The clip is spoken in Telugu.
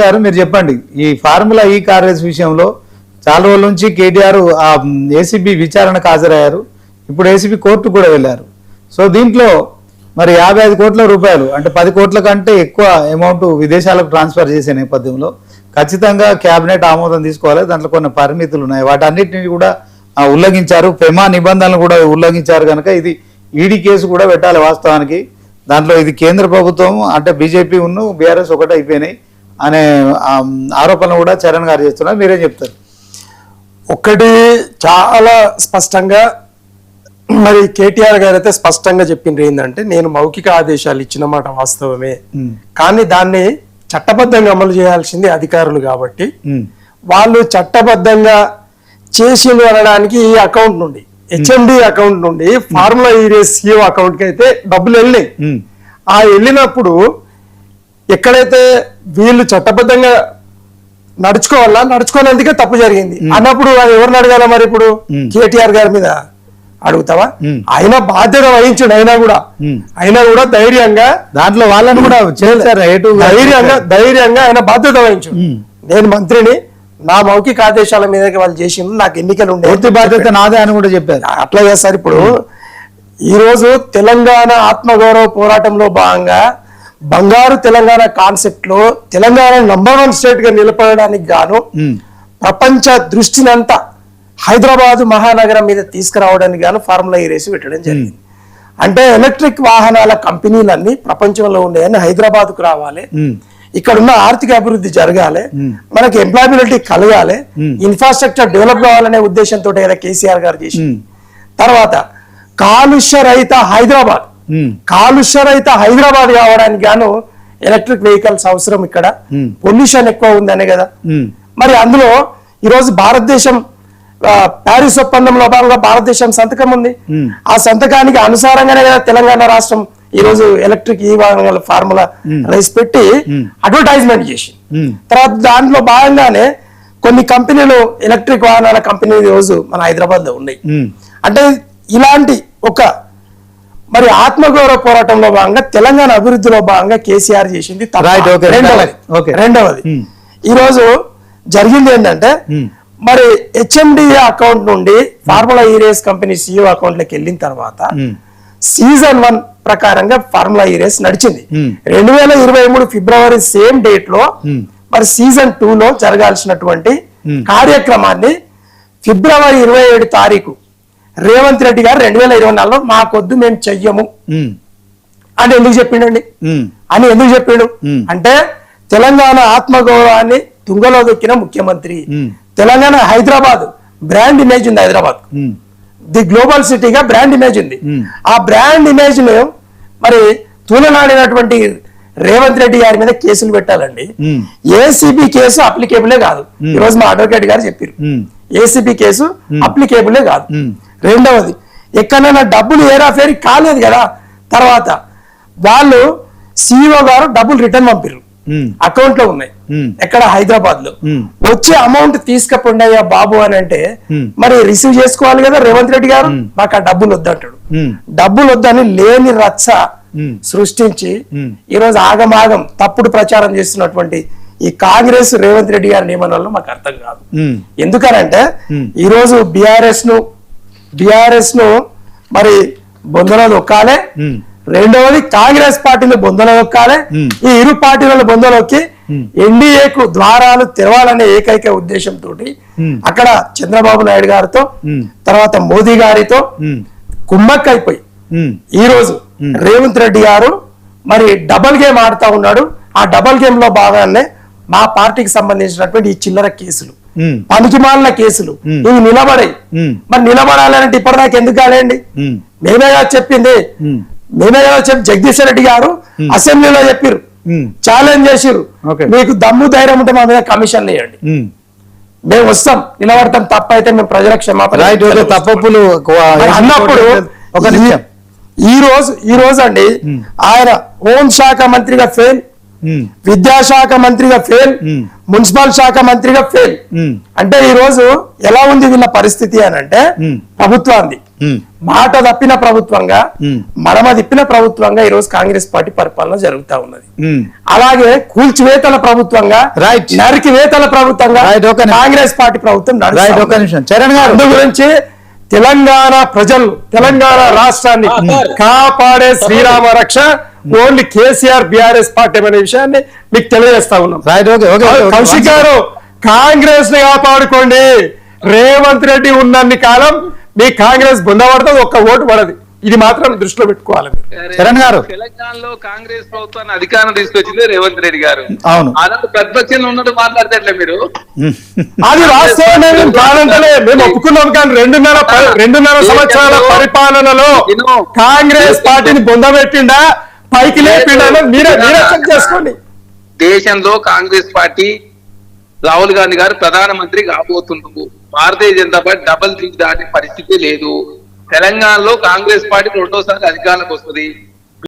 గారు మీరు చెప్పండి, ఈ ఫార్ములా ఈ కార్ రేస్ విషయంలో చాలా రోజుల నుంచి కేటీఆర్ ఏసీబీ విచారణకు హాజరయ్యారు. ఇప్పుడు ఏసీబీ కోర్టు కూడా వెళ్ళారు. సో దీంట్లో మరి 55 కోట్ల రూపాయలు అంటే 10 కోట్ల కంటే ఎక్కువ అమౌంట్ విదేశాలకు ట్రాన్స్ఫర్ చేసే నేపథ్యంలో ఖచ్చితంగా కేబినెట్ ఆమోదం తీసుకోవాలి. దాంట్లో కొన్ని పరిమితులు ఉన్నాయి, వాటన్నిటిని కూడా ఉల్లంఘించారు. ఫెమా నిబంధనలు కూడా ఉల్లంఘించారు కనుక ఇది ఈడీ కేసు కూడా పెట్టాలి. వాస్తవానికి దాంట్లో ఇది కేంద్ర ప్రభుత్వం అంటే బీజేపీ ఉన్ను బీఆర్ఎస్ ఒకటే అయిపోయినాయి అనే ఆరోపణలు కూడా చరణ్ గారు చేస్తున్నారు. మీరేం చెప్తారు? ఒకటి చాలా స్పష్టంగా మరి కేటీఆర్ గారు అయితే స్పష్టంగా చెప్పిండ్రు ఏంటంటే, నేను మౌఖిక ఆదేశాలు ఇచ్చిన మాట వాస్తవమే, కానీ దాన్ని చట్టబద్ధంగా అమలు చేయాల్సింది అధికారులు కాబట్టి వాళ్ళు చట్టబద్ధంగా చేసిండు అనడానికి ఈ అకౌంట్ నుండి హెచ్ఎండి అకౌంట్ నుండి ఫార్ములా ఈ రేస్ సిఓ అకౌంట్ కి అయితే డబ్బులు వెళ్ళినాయి. ఆ వెళ్ళినప్పుడు ఎక్కడైతే వీళ్ళు చట్టబద్ధంగా నడుచుకోనందుకే తప్పు జరిగింది అన్నప్పుడు అది ఎవరిని అడగాల? మరి ఇప్పుడు కేటీఆర్ గారి మీద అడుగుతావా? ఆయన బాధ్యత వహించండి. అయినా కూడా ధైర్యంగా దాంట్లో వాళ్ళని కూడా ధైర్యంగా ఆయన బాధ్యత వహించండి. నేను మంత్రిని, నా మౌఖిక ఆదేశాల మీద వాళ్ళు చేసింది, నాకు ఎన్నికలు ఉండే పూర్తి బాధ్యత నాదే అని కూడా చెప్పారు. అట్లా చేస్తారు. ఇప్పుడు ఈ రోజు తెలంగాణ ఆత్మగౌరవ పోరాటంలో భాగంగా బంగారు తెలంగాణ కాన్సెప్ట్ లో తెలంగాణ నంబర్ 1 స్టేట్ గా నిలబడడానికి గాను ప్రపంచ దృష్టినంతా హైదరాబాద్ మహానగరం మీద తీసుకురావడానికి గాను ఫార్ములా ఈ రేసు పెట్టడం జరిగింది. అంటే ఎలక్ట్రిక్ వాహనాల కంపెనీలన్నీ ప్రపంచంలో ఉండేవన్నీ హైదరాబాద్ కు రావాలి, ఇక్కడ ఉన్న ఆర్థిక అభివృద్ధి జరగాలి, మనకి ఎంప్లాయబిలిటీ కలగాలి, ఇన్ఫ్రాస్ట్రక్చర్ డెవలప్ కావాలనే ఉద్దేశంతో కదా కేసీఆర్ గారు చేసింది. తర్వాత కాలుష్య రహిత హైదరాబాద్ కావడానికి గాను ఎలక్ట్రిక్ వెహికల్స్ అవసరం, ఇక్కడ పొల్యూషన్ ఎక్కువ ఉందనే కదా. మరి అందులో ఈరోజు భారతదేశం ప్యారిస్ ఒప్పందంలో భాగంగా భారతదేశం సంతకం ఉంది. ఆ సంతకానికి అనుసారంగానే కదా తెలంగాణ రాష్ట్రం ఈ రోజు ఎలక్ట్రిక్ ఈ వాహనాల ఫార్ములా రైస్ పెట్టి అడ్వర్టైజ్మెంట్ చేసి, తర్వాత దాంట్లో భాగంగానే కొన్ని కంపెనీలు ఎలక్ట్రిక్ వాహనాల కంపెనీలు ఈ రోజు మన హైదరాబాద్ లో ఉన్నాయి. అంటే ఇలాంటి ఒక మరి ఆత్మగౌరవ పోరాటంలో భాగంగా తెలంగాణ అభివృద్ధిలో భాగంగా కేసీఆర్ చేసింది. రెండవది ఈ రోజు జరిగింది ఏంటంటే, మరి హెచ్ఎండిఏ అకౌంట్ నుండి ఫార్ములా ఈ రేస్ కంపెనీ సిఇఓ అకౌంట్ లోకి వెళ్ళిన తర్వాత సీజన్ 1 ప్రకారంగా ఫార్ములా ఈ రేస్ నడిచింది. 2023 ఫిబ్రవరి సేమ్ డేట్ లో మరి సీజన్ 2 లో జరగాల్సినటువంటి కార్యక్రమాన్ని ఫిబ్రవరి 27 తారీఖు రేవంత్ రెడ్డి గారు 2024లో మాకొద్దు మేము చెయ్యము అని ఎందుకు చెప్పిండండి? అంటే తెలంగాణ ఆత్మగౌరవాన్ని తుంగలో దొక్కిన ముఖ్యమంత్రి. తెలంగాణ హైదరాబాద్ బ్రాండ్ ఇమేజ్ ఉంది, హైదరాబాద్ ది గ్లోబల్ సిటీగా బ్రాండ్ ఇమేజ్ ఉంది. ఆ బ్రాండ్ ఇమేజ్ ను మరి తూలనాడినటువంటి రేవంత్ రెడ్డి గారి మీద కేసులు పెట్టాలండి. ఏసీబీ కేసు అప్లికేబులే కాదు, ఈ రోజు మా అడ్వకేట్ గారు చెప్పారు. ఏసీబీ కేసు అప్లికేబులే కాదు. రెండవది, ఎక్కడైనా డబ్బులు ఏరాఫేరీ కాలేదు కదా. తర్వాత వాళ్ళు సిఇఓ గారు డబ్బులు రిటర్న్ పంపారు, అకౌంట్ లో ఉన్నాయి ఎక్కడ హైదరాబాద్ లో. వచ్చే అమౌంట్ తీసుకపోండియా బాబు అని అంటే మరి రిసీవ్ చేసుకోవాలి కదా రేవంత్ రెడ్డి గారు. మాకు ఆ డబ్బులు వద్దంటాడు. డబ్బులు వద్దని లేని రచ్చ సృష్టించి ఈ రోజు ఆగమాగం తప్పుడు ప్రచారం చేస్తున్నటువంటి ఈ కాంగ్రెస్ రేవంత్ రెడ్డి గారి నియమనాల్లో మాకు అర్థం కాదు. ఎందుకనంటే ఈ రోజు బిఆర్ఎస్ ను మరి బొందలో నొక్కాలే, రెండవది కాంగ్రెస్ పార్టీని బొందలో నొక్కాలి. ఈ ఇరు పార్టీల బొందలోకి ఎన్డీఏకు ద్వారాలు తెరవాలనే ఏకైక ఉద్దేశంతో అక్కడ చంద్రబాబు నాయుడు గారితో తర్వాత మోదీ గారితో కుమ్మక్కైపోయి ఈ రోజు రేవంత్ రెడ్డి గారు మరి డబల్ గేమ్ ఆడుతా ఉన్నాడు. ఆ డబల్ గేమ్ లో భాగానే మా పార్టీకి సంబంధించినటువంటి ఈ చిల్లర కేసులు, పనికిమాలిన కేసులు ఇవి నిలబడాయి. మరి నిలబడాలంటే ఇప్పటిదాకా ఎందుకు కాలేండి? మేమే చెప్పింది, జగదీష్ రెడ్డి గారు అసెంబ్లీలో చెప్పారు, ఛాలెంజ్ చేసిరు, మీకు దమ్ము ధైర్యం ఉంటే మా మీద కమిషన్ వేయండి, మేము వస్తాం, నిలబడతాం, తప్పైతే మేము ప్రజల క్షమాపణ అన్నప్పుడు ఈ రోజు అండి ఆయన హోంశాఖ మంత్రిగా ఫెయిల్, విద్యాశాఖ మంత్రిగా ఫెయిల్, మున్సిపల్ శాఖ మంత్రిగా ఫెయిల్. అంటే ఈ రోజు ఎలా ఉంది వీళ్ళ పరిస్థితి అని అంటే ప్రభుత్వాన్ని మాట తప్పిన ప్రభుత్వంగా మ్మ్. మడమ తిప్పిన ప్రభుత్వంగా ఈ రోజు కాంగ్రెస్ పార్టీ పరిపాలన జరుగుతా ఉన్నది. మ్మ్. అలాగే కూల్చివేతల ప్రభుత్వంగా, Right. నరికివేతల ప్రభుత్వంగా Right, ఒక నిమిషం. కాంగ్రెస్ పార్టీ ప్రభుత్వం నడుస్తా రైట్, ఒక ఉన్నది. నిమిషం చరణ్ గారు. అందు గురించి తెలంగాణ ప్రజలు, తెలంగాణ రాష్ట్రాన్ని కాపాడే శ్రీరామ రక్ష ఓన్లీ కేసీఆర్ బీఆర్ఎస్ పార్టీ అనే విషయాన్ని మీకు తెలియజేస్తా ఉన్నాం. రైట్, ఓకే ఓకే కౌశిక్ గారు, కాంగ్రెస్ ని కాపాడుకోండి. రేవంత్ రెడ్డి ఉన్నన్ని కాలం మీ కాంగ్రెస్ బుందపడుతుంది, ఒక్క ఓటు పడది. ఇది మాత్రం దృష్టిలో పెట్టుకోవాలి మీరు. చరణ్ గారు. తెలంగాణలో కాంగ్రెస్ ప్రభుత్వాన్ని అధికారం తీసుకొచ్చింది రేవంత్ రెడ్డి గారు. అవును. అలాంటి ప్రతిపక్షంలో ఉన్నట్టు మాట్లాడతాట్లే మీరు. అది వాస్తవమే, మేము కాదంటలే, మేము ఒప్పుకున్నాం. కానీ రెండున్నర సంవత్సరాల పరిపాలనలో కాంగ్రెస్ పార్టీని బొందబెట్టిండా, పైకి లేపిండా మీరే చెక్ చేసుకోండి. దేశంలో కాంగ్రెస్ పార్టీ రాహుల్ గాంధీ గారు ప్రధానమంత్రి కాబోతున్నారు. భారతీయ జనతా పార్టీ డబల్ దిగ్ దాటే పరిస్థితి లేదు. తెలంగాణలో కాంగ్రెస్ పార్టీ రెండోసారి అధికారంలోకి వస్తుంది.